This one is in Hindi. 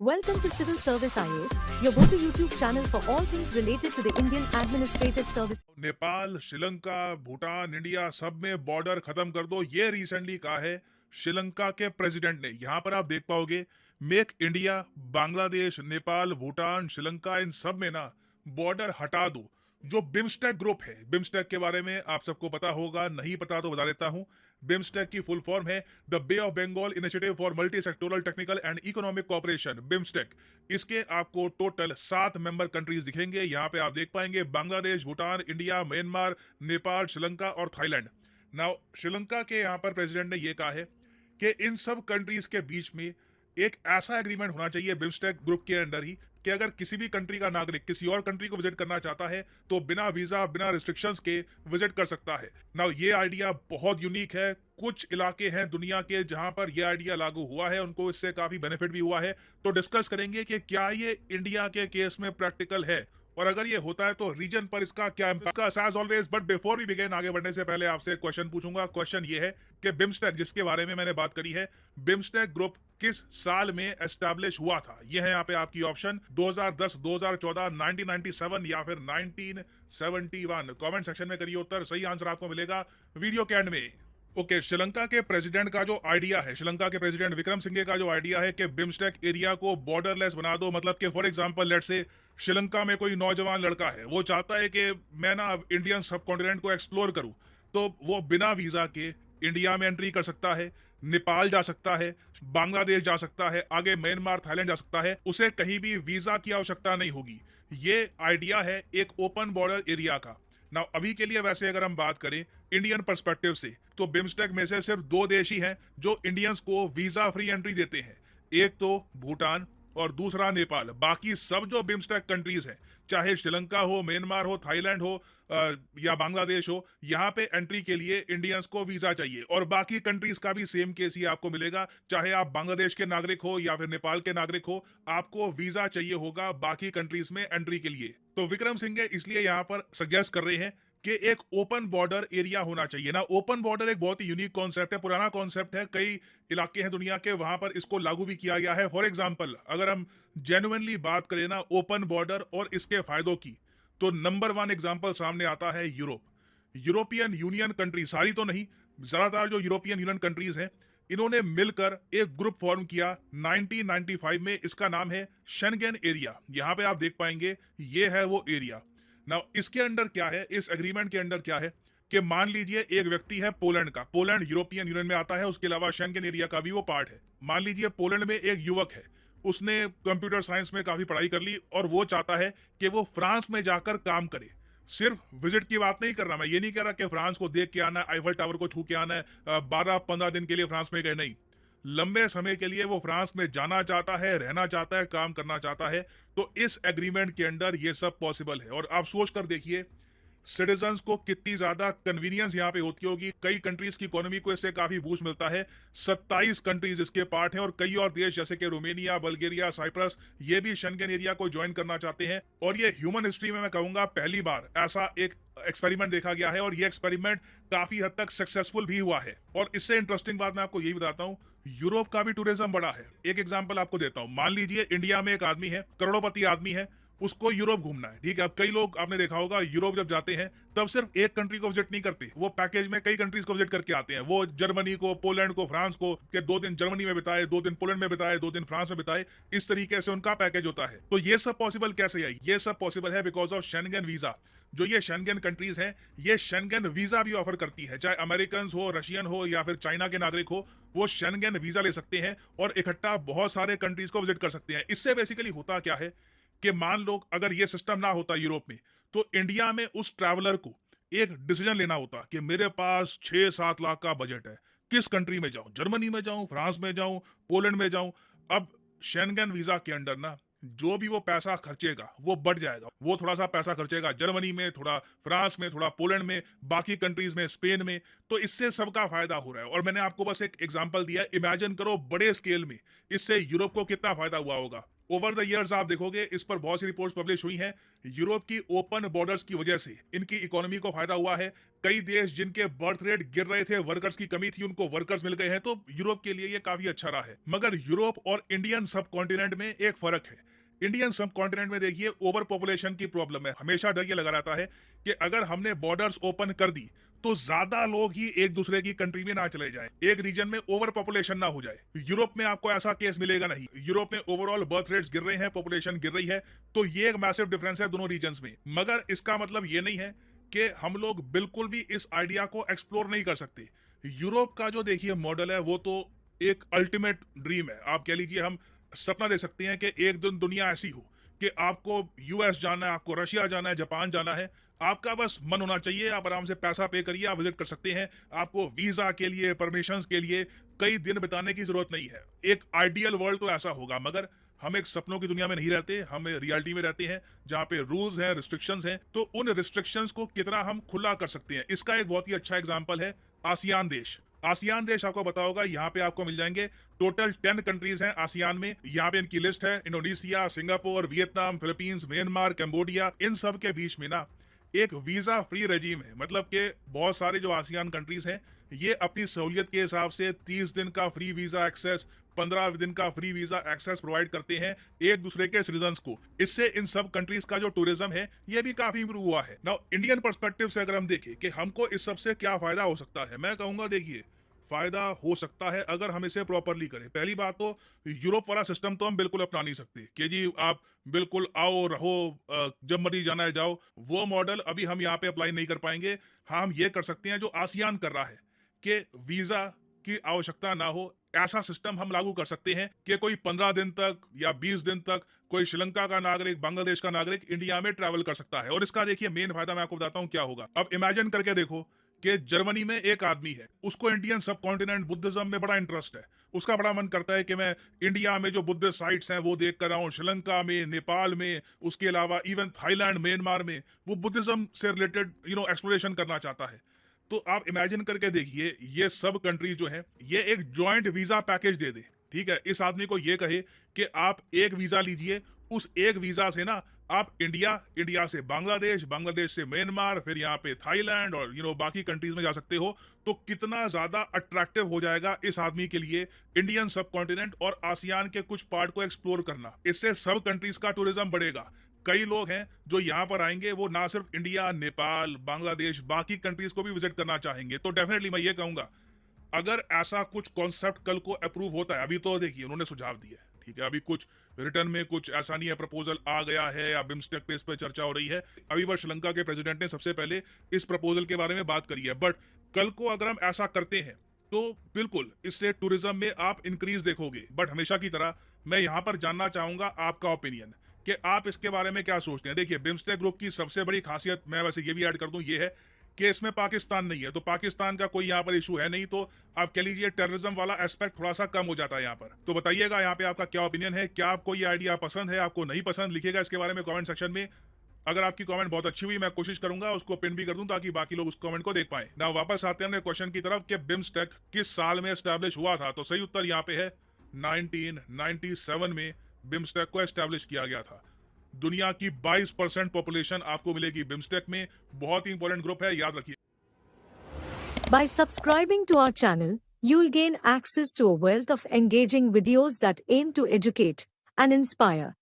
Welcome to Civil Service IAS, your go-to YouTube channel for all things related to the Indian Administrative Service. Nepal, Sri Lanka, Bhutan, India सब में बॉर्डर खत्म कर दो, ये रिसेंटली कहा है श्रीलंका के प्रेसिडेंट ने। यहाँ पर आप देख पाओगे मेक इंडिया, बांग्लादेश, नेपाल, भूटान, श्रीलंका इन सब में ना बॉर्डर हटा दो। जो बिम्स्टेक ग्रुप है, बिम्स्टेक के बारे में आप सबको पता होगा, नहीं पता तो बता देता हूँ। बिम्स्टेक की फुल फॉर्म है the Bay of Bengal Initiative for Multi Sectoral Technical and Economic Cooperation, BIMSTEC. इसके आपको टोटल 7 मेंबर कंट्रीज दिखेंगे। यहाँ पे आप देख पाएंगे बांग्लादेश, भूटान, इंडिया, म्यांमार, नेपाल, श्रीलंका और थाईलैंड। नाउ श्रीलंका के यहाँ पर प्रेसिडेंट ने यह कहा है कि इन सब कंट्रीज के बीच में एक ऐसा एग्रीमेंट होना चाहिए बिम्स्टेक ग्रुप के अंदर ही कि अगर किसी भी कंट्री का नागरिक किसी और कंट्री को विजिट करना चाहता है तो बिना वीजा, बिना रिस्ट्रिक्शंस के विजिट कर सकता है। नाउ ये आइडिया बहुत यूनिक है। कुछ इलाके हैं दुनिया के जहां पर यह आइडिया लागू हुआ है, उनको इससे काफी बेनिफिट भी हुआ है। तो डिस्कस करेंगे कि क्या ये इंडिया के केस में प्रैक्टिकल है, और अगर ये होता है तो रीजन पर इसका क्या impact. As always, but before we begin, आगे बढ़ने से पहले आपसे एक क्वेश्चन पूछूंगा। क्वेश्चन ये है कि बिम्स्टेक जिसके बारे में मैंने बात करी है, बिम्स्टेक ग्रुप किस साल में एस्टैब्लिश हुआ था? ये है यहाँ पे आपकी ऑप्शन 2010, 2014, 1997 या फिर 1971। कमेंट सेक्शन में करिए उत्तर, सही आंसर आपको मिलेगा वीडियो के एंड में। ओके, श्रीलंका के प्रेसिडेंट का जो आइडिया है, श्रीलंका के प्रेसिडेंट विक्रम सिंघे का जो आइडिया है कि बिम्स्टेक एरिया को बॉर्डरलेस बना दो, मतलब कि for example let's say Sri Lanka में कोई नौजवान लड़का है, वो चाहता है कि मैं ना इंडियन सब कॉन्टिनेंट को एक्सप्लोर करूं, तो वो बिना वीजा के इंडिया में एंट्री कर सकता है, नेपाल जा सकता है, बांग्लादेश जा सकता है, आगे म्यांमार, थाईलैंड जा सकता है, उसे कहीं भी वीजा की आवश्यकता नहीं होगी। ये आइडिया है एक ओपन बॉर्डर एरिया का। ना अभी के लिए वैसे अगर हम बात करें इंडियन पर्सपेक्टिव से, तो बिम्स्टेक में से सिर्फ 2 देश ही हैं जो इंडियंस को वीजा फ्री एंट्री देते हैं। एक तो भूटान और दूसरा नेपाल। बाकी सब जो बिम्स्टेक कंट्रीज हैं, चाहे श्रीलंका हो, म्यांमार हो, थाईलैंड हो या बांग्लादेश हो, यहाँ पे एंट्री के लिए इंडियंस को वीजा चाहिए। और बाकी कंट्रीज का भी सेम केस ही आपको मिलेगा, चाहे आप बांग्लादेश के नागरिक हो या फिर नेपाल के नागरिक हो, आपको वीजा चाहिए होगा बाकी कंट्रीज में एंट्री के लिए। तो विक्रम सिंघे इसलिए यहाँ पर सजेस्ट कर रहे हैं कि एक ओपन बॉर्डर एरिया होना चाहिए ना। ओपन बॉर्डर एक बहुत ही यूनिक कॉन्सेप्ट है, पुराना कॉन्सेप्ट है, कई इलाके हैं दुनिया के वहां पर इसको लागू भी किया गया है। फॉर एग्जांपल, अगर हम जेन्युइनली बात करें ना ओपन बॉर्डर और इसके फायदों की, तो नंबर 1 एग्जांपल सामने आता है यूरोप। यूरोपियन यूनियन कंट्री, सारी तो नहीं, ज्यादातर जो यूरोपियन यूनियन कंट्रीज हैं, इन्होंने मिलकर एक ग्रुप फॉर्म किया 1995 में। इसका नाम है शेंगेन एरिया। यहां पे आप देख पाएंगे ये है वो एरिया। नाउ इसके अंदर क्या है, इस एग्रीमेंट के अंदर क्या है कि मान लीजिए एक व्यक्ति है पोलैंड का, पोलैंड यूरोपियन यूनियन में आता है, उसके अलावा शेंगेन एरिया का भी वो पार्ट है। मान लीजिए पोलैंड में एक युवक है, उसने कंप्यूटर साइंस में काफी पढ़ाई कर ली और वो चाहता है कि वो फ्रांस में जाकर काम करे। सिर्फ विजिट की बात नहीं कर रहा मैं, ये नहीं कह रहा कि फ्रांस को देख के आना है, आईफल टावर को छू के आना है, 12-15 दिन के लिए फ्रांस में गए, नहीं। लंबे समय के लिए वो फ्रांस में जाना चाहता है, रहना चाहता है, काम करना चाहता है। तो इस एग्रीमेंट के अंदर ये सब पॉसिबल है। और आप सोच कर देखिए सिटीजन्स को कितनी ज्यादा कन्वीनियंस यहाँ पे होती होगी। कई कंट्रीज की इकोनॉमी को इससे काफी बूस्ट मिलता है। 27 कंट्रीज इसके पार्ट हैं और कई और देश जैसे कि रोमेनिया, बल्गेरिया, साइप्रस, ये भी शेंगेन एरिया को ज्वाइन करना चाहते हैं। और ये ह्यूमन हिस्ट्री में मैं कहूंगा पहली बार ऐसा एक एक्सपेरिमेंट देखा गया है, और ये एक्सपेरिमेंट काफी हद तक सक्सेसफुल भी हुआ है। और इससे इंटरेस्टिंग बात मैं आपको यही बताता हूँ, यूरोप का भी टूरिज्म बड़ा है। एक एग्जांपल आपको देता हूँ, मान लीजिए इंडिया में एक आदमी है, करोड़पति आदमी है, उसको यूरोप घूमना है, ठीक है। अब कई लोग आपने देखा होगा यूरोप जब जाते हैं तब सिर्फ एक कंट्री को विजिट नहीं करते, वो पैकेज में कई कंट्रीज को विजिट करके आते हैं। वो जर्मनी को, पोलैंड को, फ्रांस को, के 2 दिन जर्मनी में बिताए, 2 दिन पोलैंड में बिताए, 2 दिन फ्रांस में बिताए, इस तरीके से उनका पैकेज होता है। तो ये सब पॉसिबल कैसे है? ये सब पॉसिबल है बिकॉज ऑफ शेंगेन वीजा। जो ये शेंगेन कंट्रीज हैं, ये शेंगेन वीजा भी ऑफर करती है। चाहे अमेरिकन हो, रशियन हो या फिर चाइना के नागरिक हो, वो शेंगेन वीजा ले सकते हैं और इकट्ठा बहुत सारे कंट्रीज को विजिट कर सकते हैं। इससे बेसिकली होता क्या है कि मान लो अगर ये सिस्टम ना होता यूरोप में, तो इंडिया में उस ट्रैवलर को एक डिसीजन लेना होता कि मेरे पास 6-7 लाख का बजट है, किस कंट्री में जाऊं, जर्मनी में जाऊं, फ्रांस में जाऊं, पोलैंड में जाऊं। अब शेंगेन वीजा के अंडर ना जो भी वो पैसा खर्चेगा वो बढ़ जाएगा। वो थोड़ा सा पैसा खर्चेगा जर्मनी में, थोड़ा फ्रांस में, थोड़ा पोलैंड में, बाकी कंट्रीज में, स्पेन में। तो इससे सबका फायदा हो रहा है। और मैंने आपको बस एक एग्जांपल दिया, इमेजिन करो बड़े स्केल में इससे यूरोप को कितना फायदा हुआ होगा। ओवर द इयर्स आप देखोगे इस पर बहुत सी रिपोर्ट्स पब्लिश हुई हैं। यूरोप की ओपन बॉर्डर्स की वजह से इनकी इकोनॉमी को फायदा हुआ है। कई देश जिनके बर्थ रेट गिर रहे थे, वर्कर्स की कमी थी, उनको वर्कर्स मिल गए हैं, तो यूरोप के लिए ये काफी अच्छा रहा है। मगर यूरोप और इंडियन सब कॉन्टिनेंट में एक फर्क है। इंडियन सब कॉन्टिनेंट में देखिए ओवर पॉपुलेशन की प्रॉब्लम है। हमेशा डर ये लगा रहता है कि अगर हमने बॉर्डर्स ओपन कर दी तो ज्यादा लोग ही एक दूसरे की कंट्री में ना चले जाएं, एक रीजन में ओवर पॉपुलेशन ना हो जाए। यूरोप में आपको ऐसा केस मिलेगा नहीं। यूरोप में ओवरऑल बर्थ रेट्स गिर रहे हैं, पॉपुलेशन गिर रही है, तो ये एक मैसिव डिफरेंस है दोनों रीजन्स में। मगर इसका मतलब ये नहीं है कि हम लोग बिल्कुल भी इस आइडिया को एक्सप्लोर नहीं कर सकते। यूरोप का जो देखिए मॉडल है वो तो एक अल्टीमेट ड्रीम है। आप कह लीजिए हम सपना दे सकते हैं कि एक दिन दुनिया ऐसी हो कि आपको यूएस जाना है, आपको रशिया जाना है, जापान जाना है, आपका बस मन होना चाहिए, आप आराम से पैसा पे करिए, आप विजिट कर सकते हैं। आपको वीजा के लिए, परमिशन के लिए कई दिन बिताने की जरूरत नहीं है। एक आइडियल वर्ल्ड तो ऐसा होगा, मगर हम एक सपनों की दुनिया में नहीं रहते, हम रियलिटी में रहते हैं जहाँ पे रूल्स हैं, रिस्ट्रिक्शंस हैं। तो उन रिस्ट्रिक्शंस को कितना हम खुला कर सकते हैं, इसका एक बहुत ही अच्छा एग्जाम्पल है आसियान देश। आसियान देश आपको पता होगा, यहाँ पे आपको मिल जाएंगे टोटल 10 कंट्रीज हैं आसियान में। यहाँ पे इनकी लिस्ट है, Indonesia, Singapore, Vietnam, Philippines, Myanmar, Cambodia. इन सब के बीच में ना एक वीजा फ्री रेजीम है। मतलब कि बहुत सारे जो आसियान कंट्रीज हैं ये अपनी सहूलियत के हिसाब से 30 दिन का फ्री वीजा एक्सेस, 15 दिन का फ्री वीजा एक्सेस प्रोवाइड करते हैं एक दूसरे के सिटीजन्स को। इससे इन सब कंट्रीज का जो टूरिज्म है ये भी काफी इंप्रूव हुआ है। नाउ इंडियन पर्सपेक्टिव से अगर हम देखें कि हमको इस सब से क्या फायदा हो सकता है, मैं कहूंगा देखिए फायदा हो सकता है अगर हम इसे प्रॉपरली करें। पहली बात तो यूरोप वाला सिस्टम तो हम बिल्कुल अपना नहीं सकते कि जी आप बिल्कुल आओ रहो, जब मर्जी जाना है जाओ। वो मॉडल अभी हम यहाँ पे अप्लाई नहीं कर पाएंगे। हाँ, हम ये कर सकते हैं जो आसियान कर रहा है कि वीजा की आवश्यकता ना हो। ऐसा सिस्टम हम लागू कर सकते हैं कि कोई 15 दिन तक या 20 दिन तक कोई श्रीलंका का नागरिक, बांग्लादेश का नागरिक इंडिया में ट्रैवल कर सकता है। और इसका देखिए मेन फायदा मैं आपको बताता हूँ क्या होगा। अब इमेजिन करके देखो कि जर्मनी में एक आदमी है, उसको इंडियन सब कॉन्टिनेंट बुद्धिज्म में बड़ा इंटरेस्ट है। उसका बड़ा मन करता है कि मैं इंडिया में जो बुद्धिस्ट साइट्स हैं वो देख कर आऊं, श्रीलंका में, नेपाल में, उसके अलावा इवन थाईलैंड, म्यांमार में वो बुद्धिज्म से रिलेटेड एक्सप्लोरेशन करना चाहता है। तो आप इमेजिन करके देखिए ये सब कंट्रीज जो है ये एक ज्वाइंट वीजा पैकेज दे दे, ठीक है। इस आदमी को ये कहे कि आप एक वीजा लीजिए, उस एक वीजा से ना आप इंडिया, इंडिया से बांग्लादेश, बांग्लादेश से म्यांमार, फिर यहाँ पे थाईलैंड और बाकी कंट्रीज में जा सकते हो। तो कितना ज्यादा अट्रैक्टिव हो जाएगा इस आदमी के लिए इंडियन सब कॉन्टिनेंट और आसियान के कुछ पार्ट को एक्सप्लोर करना। इससे सब कंट्रीज का टूरिज्म बढ़ेगा। कई लोग हैं जो यहाँ पर आएंगे, वो ना सिर्फ इंडिया, नेपाल, बांग्लादेश, बाकी कंट्रीज को भी विजिट करना चाहेंगे। तो डेफिनेटली मैं ये कहूंगा अगर ऐसा कुछ कॉन्सेप्ट कल को अप्रूव होता है, अभी तो देखिए उन्होंने सुझाव दिया है, ठीक है, अभी कुछ रिटर्न में कुछ ऐसा नहीं है, प्रपोजल आ गया है या बिम्स्टेक पे इस पर चर्चा हो रही है। अभी बस श्रीलंका के प्रेसिडेंट ने सबसे पहले इस प्रपोजल के बारे में बात करी है। बट कल को अगर हम ऐसा करते हैं तो बिल्कुल इससे टूरिज्म में आप इंक्रीज देखोगे। बट हमेशा की तरह मैं यहाँ पर जानना चाहूंगा आपका ओपिनियन कि आप इसके बारे में क्या सोचते हैं। देखिए बिम्स्टेक ग्रुप की सबसे बड़ी खासियत मैं वैसे ये भी ऐड कर दूं, ये है कि इसमें पाकिस्तान नहीं है, तो पाकिस्तान का कोई यहाँ पर इशू है नहीं, तो आप कह लीजिए टेररिज्म वाला एस्पेक्ट थोड़ा सा कम हो जाता है यहाँ पर। तो बताइएगा यहाँ पे आपका क्या ओपिनियन है, क्या आपको ये आइडिया पसंद है, आपको नहीं पसंद, लिखिएगा इसके बारे में कमेंट सेक्शन में। अगर आपकी कमेंट बहुत अच्छी हुई मैं कोशिश करूंगा उसको पिन भी कर दूं ताकि बाकी लोग उस कमेंट को देख पाए ना। वापस आते हैं अपने क्वेश्चन की तरफ कि बिम्स्टेक किस साल में एस्टैब्लिश हुआ था। तो सही उत्तर यहाँ पे है 1997 में बिम्स्टेक को एस्टैब्लिश किया गया था। दुनिया की 22% पॉपुलेशन आपको मिलेगी बिम्स्टेक में। बहुत ही इंपॉर्टेंट ग्रुप है, याद रखिए। By subscribing to our channel, you'll gain access to a wealth of engaging videos that aim to educate and inspire.